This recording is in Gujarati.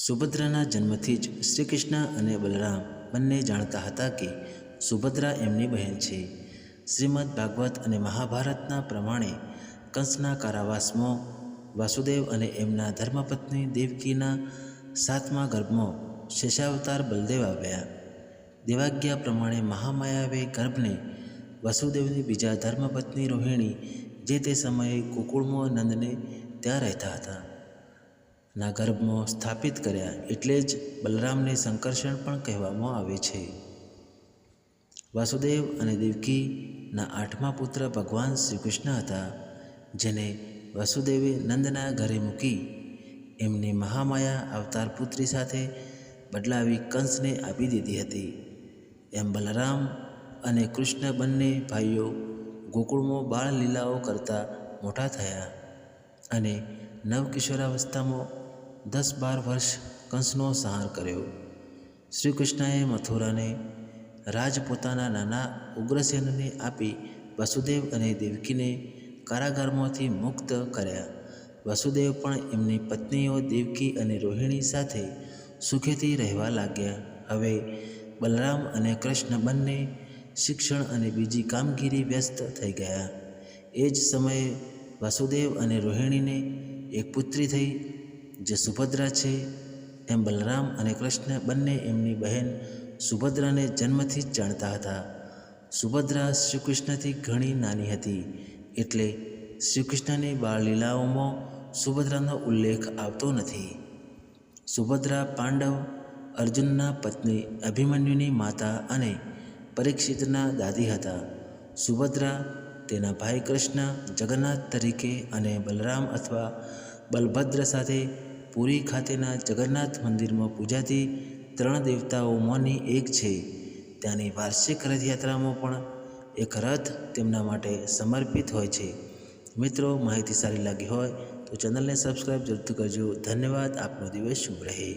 સુભદ્રાના જન્મથી જ શ્રી કૃષ્ણ અને બલરામ બંને જાણતા હતા કે સુભદ્રા એમની બહેન છે. શ્રીમદ ભાગવત અને મહાભારતના પ્રમાણે કંસના કારાવાસમાં વાસુદેવ અને એમના ધર્મપત્ની દેવકીના 7મા ગર્ભમાં શેષાવતાર બલદેવ આવ્યા. દેવાજ્ઞા પ્રમાણે મહામાયાવે ગર્ભને વસુદેવની બીજા ધર્મપત્ની રોહિણી જે તે સમયે ગોકુળમાં નંદને ત્યાં રહેતા હતા ના ગર્ભમાં સ્થાપિત કર્યા. એટલે જ બલરામને સંકર્ષણ પણ કહેવામાં આવે છે. વાસુદેવ અને દેવકીના 8મા પુત્ર ભગવાન શ્રી કૃષ્ણ હતા, જેને વસુદેવે નંદના ઘરે મૂકી એમની મહામાયા અવતાર પુત્રી સાથે બદલાવી કંસને આપી દીધી હતી. એમ બલરામ અને કૃષ્ણ બંને ભાઈઓ ગોકુળમાં બાળ લીલાઓ કરતા મોટા થયા અને નવકિશોરાવસ્થામાં 10-12 વર્ષ કંસનો સંહાર કર્યો. શ્રી કૃષ્ણએ મથુરાને રાજ પોતાના નાના ઉગ્રસેનને આપી વસુદેવ અને દેવકીને કારાગારમાંથી મુક્ત કર્યા. વસુદેવ પણ એમની પત્નીઓ દેવકી અને રોહિણી સાથે સુખેથી રહેવા લાગ્યા. હવે બલરામ અને કૃષ્ણ બંને શિક્ષણ અને બીજી કામગીરી વ્યસ્ત થઈ ગયા. એ જ સમયે વાસુદેવ અને રોહિણીને એક પુત્રી થઈ, જે સુભદ્રા છે. એમ બલરામ અને કૃષ્ણ બંને એમની બહેન સુભદ્રાને જન્મથી જ જાણતા હતા. સુભદ્રા શ્રી કૃષ્ણથી ઘણી નાની હતી, એટલે શ્રી કૃષ્ણની બાળલીલાઓમાં સુભદ્રાનો ઉલ્લેખ આવતો નથી. સુભદ્રા પાંડવ અર્જુનના પત્ની અભિમન્યુની માતા અને પરીક્ષિતના દાદી હતા. સુભદ્રા તેના ભાઈ કૃષ્ણ જગન્નાથ તરીકે અને બલરામ અથવા બલભદ્ર સાથે પુરી ખાતેના જગન્નાથ મંદિરમાં પૂજાતી 3 દેવતાઓમાંની એક છે. ત્યાંની વાર્ષિક રથયાત્રામાં પણ એક રથ તેમના માટે સમર્પિત હોય છે. મિત્રો, માહિતી સારી લાગી હોય તો ચેનલને સબસ્ક્રાઈબ જરૂરથી કરજો. ધન્યવાદ. આપનો દિવસ શુભ રહે.